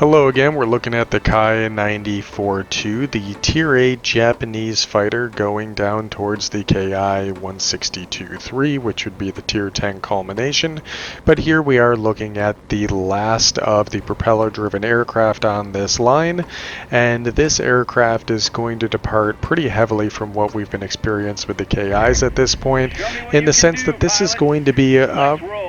Hello again, we're looking at the Ki-94-II, the Tier 8 Japanese fighter going down towards the Ki-162-III, which would be the Tier 10 culmination. But here we are looking at the last of the propeller-driven aircraft on this line, and this aircraft is going to depart pretty heavily from what we've been experienced with the KIs at this point, in the sense that this is going to be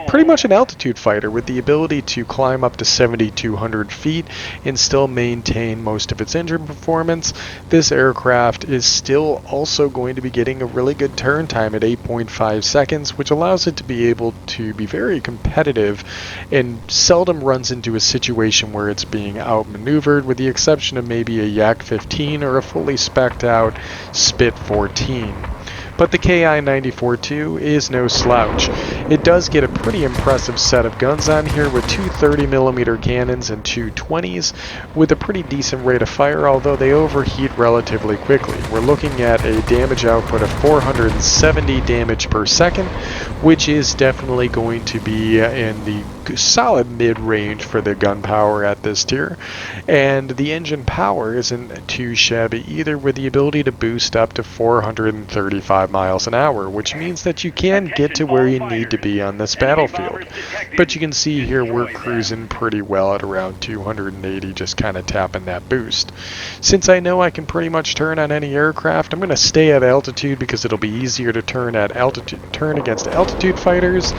pretty much an altitude fighter with the ability to climb up to 7,200 feet and still maintain most of its engine performance. This aircraft is still also going to be getting a really good turn time at 8.5 seconds, which allows it to be able to be very competitive and seldom runs into a situation where it's being outmaneuvered, with the exception of maybe a Yak-15 or a fully spec'd out Spit 14. But the Ki-94-II is no slouch. It does get a pretty impressive set of guns on here with two 30mm cannons and two 20s with a pretty decent rate of fire, although they overheat relatively quickly. We're looking at a damage output of 470 damage per second, which is definitely going to be in the solid mid-range for the gun power at this tier. And the engine power isn't too shabby either, with the ability to boost up to 435 miles an hour, which means that you can get to where you need to be on this battlefield. But you can see here we're cruising pretty well at around 280, just kind of tapping that boost. Since I know I can pretty much turn on any aircraft, I'm going to stay at altitude because it'll be easier to turn against altitude fighters,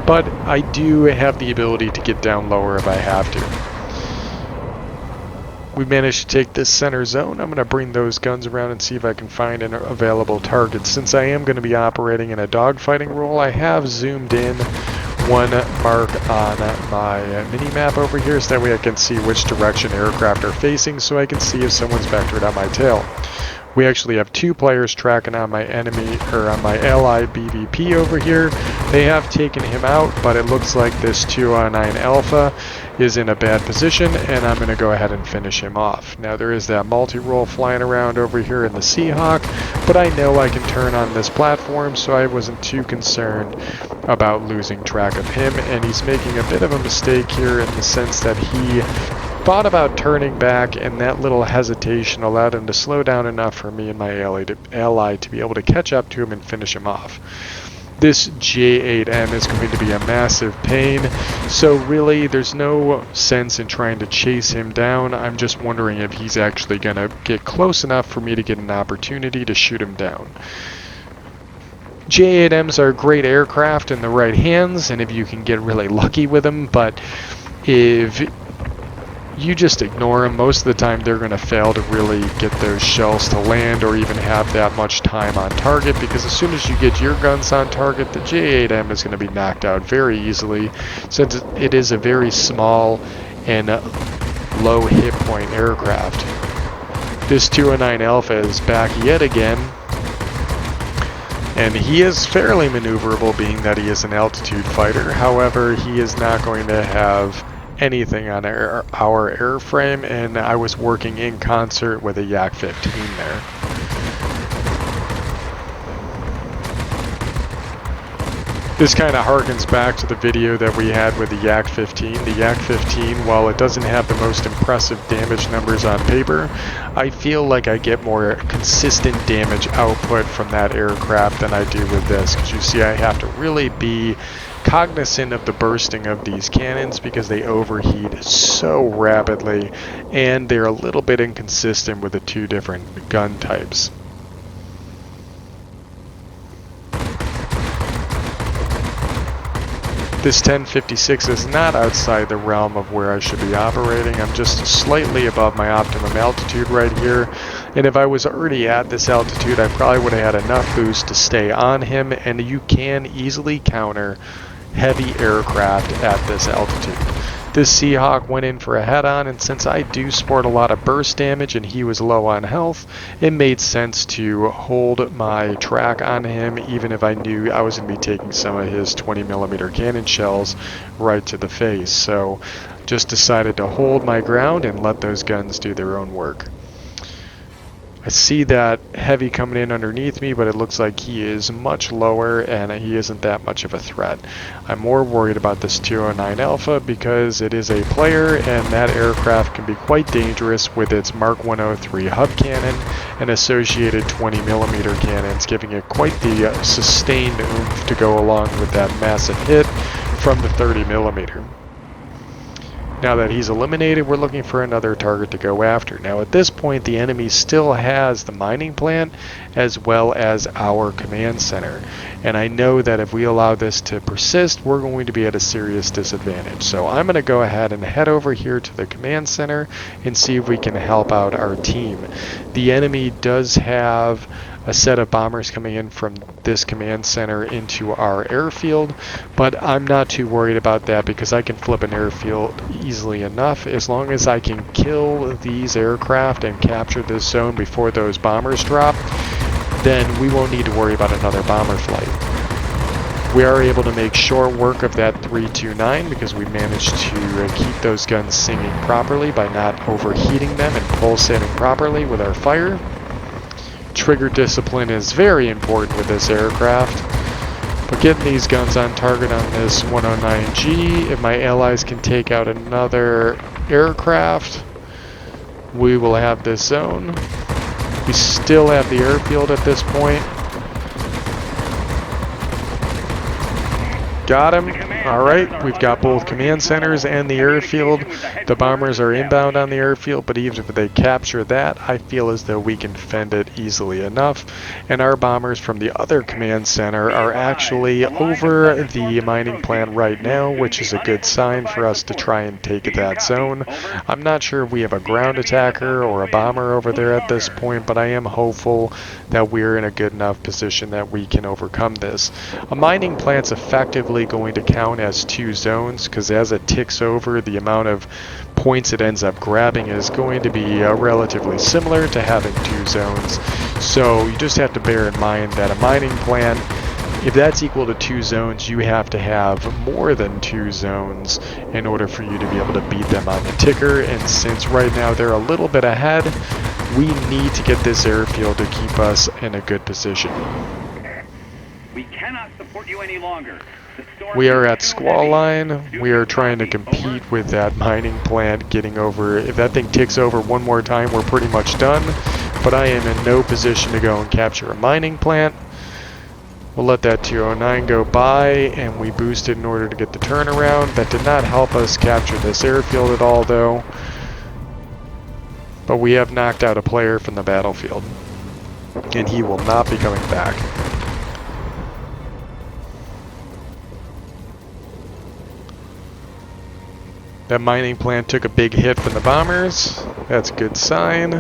but I do have the ability to get down lower if I have to. We managed to take this center zone. I'm going to bring those guns around and see if I can find an available target. Since I am going to be operating in a dogfighting role, I have zoomed in one mark on my mini-map over here so that way I can see which direction aircraft are facing, so I can see if someone's vectored on my tail. We actually have two players tracking on my enemy, or on my ally BVP over here. They have taken him out, but it looks like this 209 Alpha is in a bad position, and I'm going to go ahead and finish him off. Now there is that multi-roll flying around over here in the Seahawk, but I know I can turn on this platform, so I wasn't too concerned about losing track of him, and he's making a bit of a mistake here in the sense that he thought about turning back, and that little hesitation allowed him to slow down enough for me and my ally to be able to catch up to him and finish him off. This J8M is going to be a massive pain, so really there's no sense in trying to chase him down. I'm just wondering if he's actually going to get close enough for me to get an opportunity to shoot him down. J8Ms are great aircraft in the right hands, and if you can get really lucky with them, but if you just ignore them, most of the time they're going to fail to really get those shells to land or even have that much time on target, because as soon as you get your guns on target, the J8M is going to be knocked out very easily, since it is a very small and low hit point aircraft. This 209 Alpha is back yet again, and he is fairly maneuverable being that he is an altitude fighter. However, he is not going to have anything on our airframe, and I was working in concert with a Yak-15 there. This kind of harkens back to the video that we had with the Yak-15. The Yak-15, while it doesn't have the most impressive damage numbers on paper, I feel like I get more consistent damage output from that aircraft than I do with this, because you see I have to really be cognizant of the bursting of these cannons because they overheat so rapidly, and they're a little bit inconsistent with the two different gun types. This 1056 is not outside the realm of where I should be operating. I'm just slightly above my optimum altitude right here, and if I was already at this altitude, I probably would have had enough boost to stay on him, and you can easily counter heavy aircraft at this altitude. This Seahawk went in for a head-on, and since I do sport a lot of burst damage and he was low on health, it made sense to hold my track on him even if I knew I was going to be taking some of his 20mm cannon shells right to the face. So just decided to hold my ground and let those guns do their own work. I see that heavy coming in underneath me, but it looks like he is much lower and he isn't that much of a threat. I'm more worried about this 209 Alpha because it is a player and that aircraft can be quite dangerous with its Mark 103 hub cannon and associated 20mm cannons, giving it quite the sustained oomph to go along with that massive hit from the 30mm. Now that he's eliminated, we're looking for another target to go after. Now at this point, the enemy still has the mining plant as well as our command center. And I know that if we allow this to persist, we're going to be at a serious disadvantage. So I'm going to go ahead and head over here to the command center and see if we can help out our team. The enemy does have a set of bombers coming in from this command center into our airfield, but I'm not too worried about that because I can flip an airfield easily enough. As long as I can kill these aircraft and capture this zone before those bombers drop, then we won't need to worry about another bomber flight. We are able to make short work of that 329 because we managed to keep those guns singing properly by not overheating them and pulsating properly with our fire. Trigger discipline is very important with this aircraft, but getting these guns on target on this 109G, if my allies can take out another aircraft, we will have this zone. We still have the airfield at this point. Got him. Alright, we've got both command centers and the airfield. The bombers are inbound on the airfield, but even if they capture that, I feel as though we can fend it easily enough. And our bombers from the other command center are actually over the mining plant right now, which is a good sign for us to try and take that zone. I'm not sure if we have a ground attacker or a bomber over there at this point, but I am hopeful that we're in a good enough position that we can overcome this. A mining plant's effectively going to count as 2 zones because as it ticks over, the amount of points it ends up grabbing is going to be relatively similar to having 2 zones. So you just have to bear in mind that a mining plant, if that's equal to 2 zones, you have to have more than 2 zones in order for you to be able to beat them on the ticker. And since right now they're a little bit ahead, we need to get this airfield to keep us in a good position. We cannot support you any longer. We are at squall line. We are trying to compete with that mining plant getting over. If that thing ticks over one more time, we're pretty much done. But I am in no position to go and capture a mining plant. We'll let that 209 go by, and we boosted in order to get the turnaround. That did not help us capture this airfield at all, though. But we have knocked out a player from the battlefield, and he will not be coming back. That mining plant took a big hit from the bombers. That's a good sign.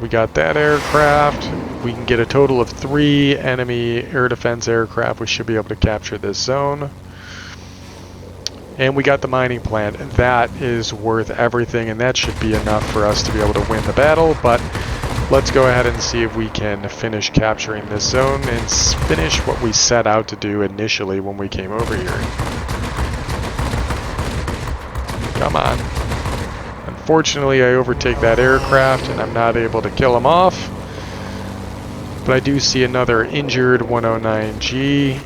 We got that aircraft. We can get a total of 3 enemy air defense aircraft. We should be able to capture this zone. And we got the mining plant. That is worth everything, and that should be enough for us to be able to win the battle. But let's go ahead and see if we can finish capturing this zone and finish what we set out to do initially when we came over here. Come on. Unfortunately, I overtake that aircraft and I'm not able to kill him off. But I do see another injured 109G.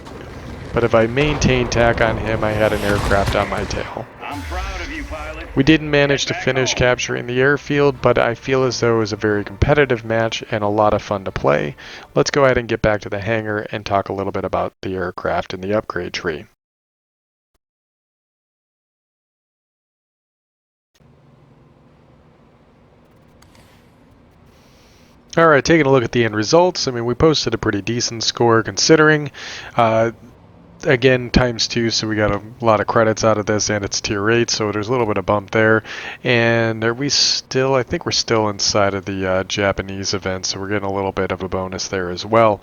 But if I maintain tack on him, I had an aircraft on my tail. I'm proud of you, pilot. We didn't manage to finish capturing the airfield, but I feel as though it was a very competitive match and a lot of fun to play. Let's go ahead and get back to the hangar and talk a little bit about the aircraft and the upgrade tree. Alright, taking a look at the end results. I mean, we posted a pretty decent score considering. Again, ×2, so we got a lot of credits out of this, and it's tier 8, so there's a little bit of bump there. And are we still, I think we're still inside of the Japanese event, so we're getting a little bit of a bonus there as well.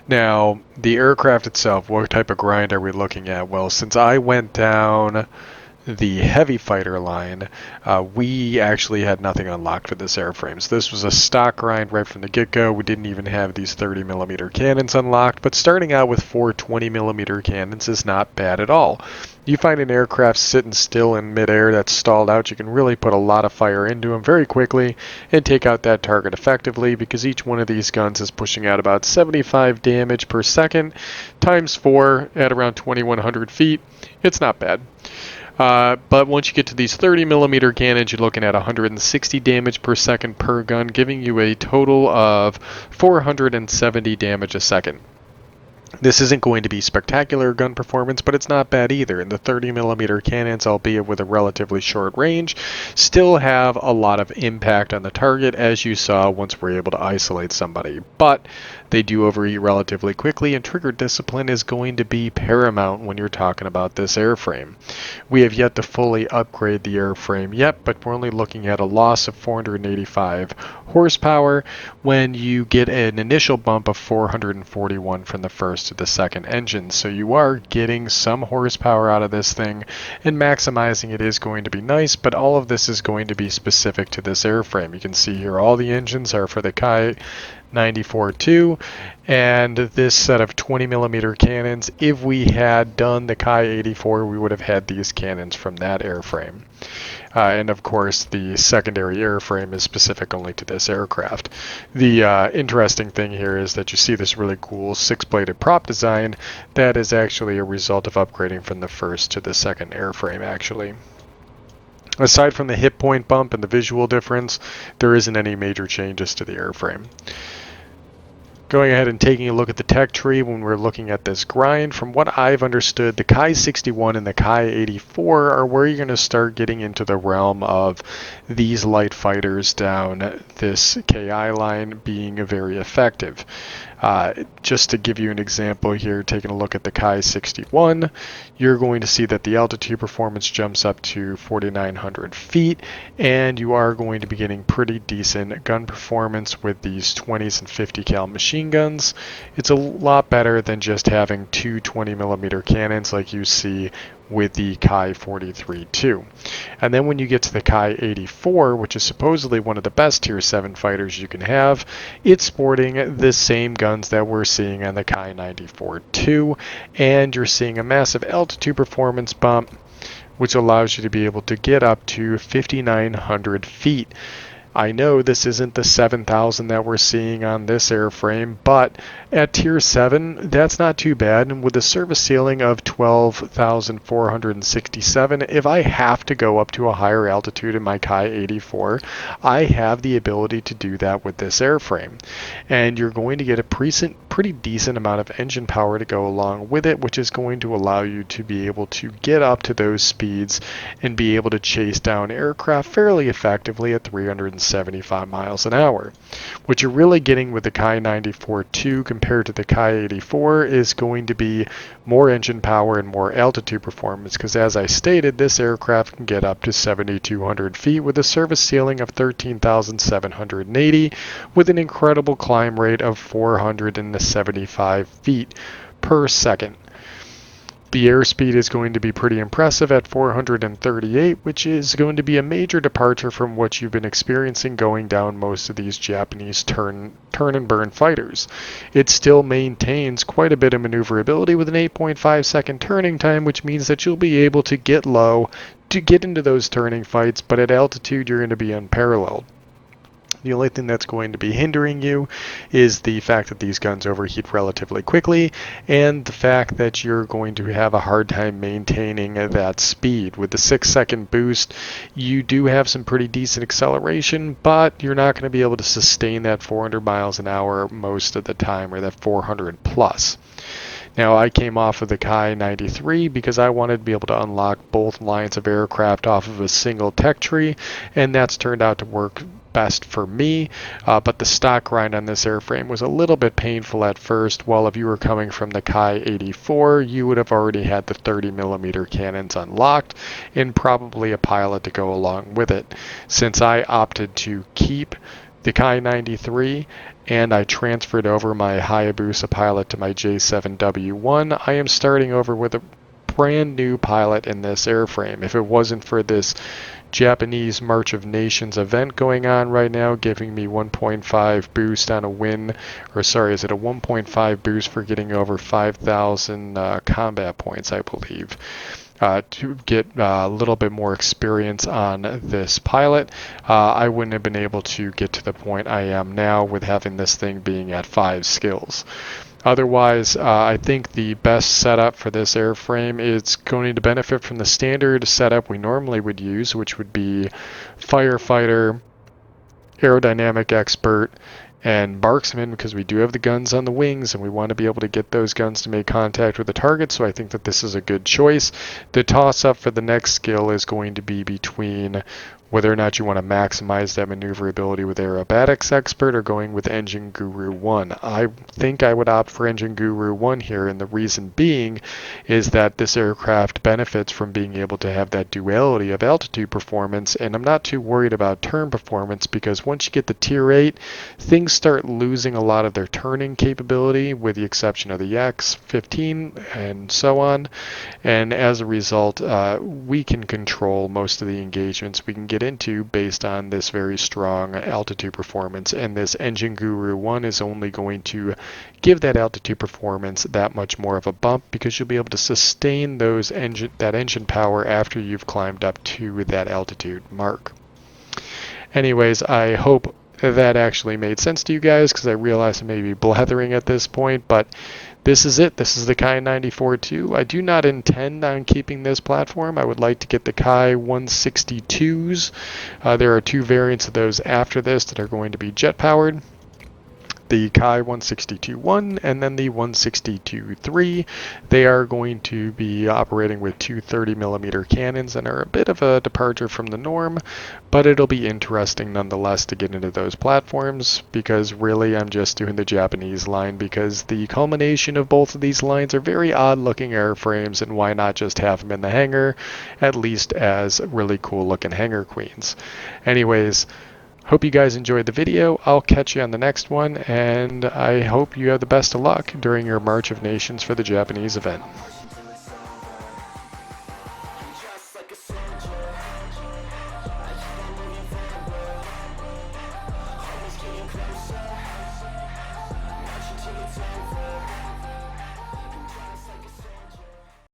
Now, the aircraft itself, what type of grind are we looking at? Well, since I went down the heavy fighter line, we actually had nothing unlocked for this airframe. So this was a stock grind right from the get-go. We didn't even have these 30mm cannons unlocked, but starting out with 4 20mm cannons is not bad at all. You find an aircraft sitting still in midair that's stalled out, you can really put a lot of fire into them very quickly and take out that target effectively, because each one of these guns is pushing out about 75 damage per second times 4 at around 2100 feet. It's not bad. But once you get to these 30mm cannons, you're looking at 160 damage per second per gun, giving you a total of 470 damage a second. This isn't going to be spectacular gun performance, but it's not bad either. And the 30mm cannons, albeit with a relatively short range, still have a lot of impact on the target, as you saw once we're able to isolate somebody. But they do overheat relatively quickly, and trigger discipline is going to be paramount when you're talking about this airframe. We have yet to fully upgrade the airframe yet, but we're only looking at a loss of 485 horsepower when you get an initial bump of 441 from the first to the second engine. So you are getting some horsepower out of this thing, and maximizing it is going to be nice, but all of this is going to be specific to this airframe. You can see here all the engines are for the Ki-94-II, and this set of 20mm cannons, if we had done the Ki-84, we would have had these cannons from that airframe. And of course, the secondary airframe is specific only to this aircraft. The interesting thing here is that you see this really cool 6-bladed prop design that is actually a result of upgrading from the first to the second airframe, actually. Aside from the hit point bump and the visual difference, there isn't any major changes to the airframe. Going ahead and taking a look at the tech tree when we're looking at this grind, from what I've understood, the Ki-61 and the Ki-84 are where you're going to start getting into the realm of these light fighters down this KI line being very effective. Just to give you an example here, taking a look at the Ki-61, you're going to see that the altitude performance jumps up to 4,900 feet, and you are going to be getting pretty decent gun performance with these 20s and 50 cal machine guns. It's a lot better than just having two 20mm cannons like you see with the Ki-43-II. And then when you get to the Ki-84, which is supposedly one of the best Tier 7 fighters you can have, it's sporting the same guns that we're seeing on the Ki-94-II, and you're seeing a massive altitude performance bump, which allows you to be able to get up to 5,900 feet. I know this isn't the 7,000 that we're seeing on this airframe, but at Tier 7, that's not too bad. And with a service ceiling of 12,467, if I have to go up to a higher altitude in my Ki-84, I have the ability to do that with this airframe. And you're going to get a pretty decent amount of engine power to go along with it, which is going to allow you to be able to get up to those speeds and be able to chase down aircraft fairly effectively at 375 miles an hour. What you're really getting with the Ki-94-II compared to the Ki-84 is going to be more engine power and more altitude performance, because as I stated, this aircraft can get up to 7,200 feet with a service ceiling of 13,780 with an incredible climb rate of 475 feet per second. The airspeed is going to be pretty impressive at 438, which is going to be a major departure from what you've been experiencing going down most of these Japanese turn and burn fighters. It still maintains quite a bit of maneuverability with an 8.5 second turning time, which means that you'll be able to get low to get into those turning fights, but at altitude you're going to be unparalleled. The only thing that's going to be hindering you is the fact that these guns overheat relatively quickly, and the fact that you're going to have a hard time maintaining that speed. With the 6-second boost, you do have some pretty decent acceleration, but you're not going to be able to sustain that 400 miles an hour most of the time, or that 400 plus. Now, I came off of the Ki-93 because I wanted to be able to unlock both lines of aircraft off of a single tech tree, and that's turned out to work best for me, but the stock grind on this airframe was a little bit painful at first, while if you were coming from the Ki-84, you would have already had the 30mm cannons unlocked and probably a pilot to go along with it. Since I opted to keep the Ki-93 and I transferred over my Hayabusa pilot to my J7W1, I am starting over with a brand new pilot in this airframe. If it wasn't for this Japanese March of Nations event going on right now, giving me 1.5 boost on a win, or sorry, is it a 1.5 boost for getting over 5,000 combat points, I believe, to get a little bit more experience on this pilot, I wouldn't have been able to get to the point I am now with having this thing being at 5 skills. Otherwise, I think the best setup for this airframe is going to benefit from the standard setup we normally would use, which would be firefighter, aerodynamic expert, and marksman, because we do have the guns on the wings and we want to be able to get those guns to make contact with the target, so I think that this is a good choice. The toss-up for the next skill is going to be between whether or not you want to maximize that maneuverability with Aerobatics Expert or going with Engine Guru 1. I think I would opt for Engine Guru 1 here, and the reason being is that this aircraft benefits from being able to have that duality of altitude performance, and I'm not too worried about turn performance, because once you get the Tier 8, things start losing a lot of their turning capability, with the exception of the X-15 and so on, and as a result, we can control most of the engagements we can get into based on this very strong altitude performance, and this Engine Guru 1 is only going to give that altitude performance that much more of a bump, because you'll be able to sustain that engine power after you've climbed up to that altitude mark. Anyways, I hope that actually made sense to you guys, because I realize I may be blathering at this point, but this is it. This is the Ki-94-II. I do not intend on keeping this platform. I would like to get the Ki-162s. There are 2 variants of those after this that are going to be jet-powered. The Ki-162-I and then the 162-III. They are going to be operating with 2 30mm cannons and are a bit of a departure from the norm, but it'll be interesting nonetheless to get into those platforms, because really I'm just doing the Japanese line because the culmination of both of these lines are very odd looking airframes, and why not just have them in the hangar, at least as really cool looking hangar queens. Anyways, hope you guys enjoyed the video. I'll catch you on the next one, and I hope you have the best of luck during your March of Nations for the Japanese event.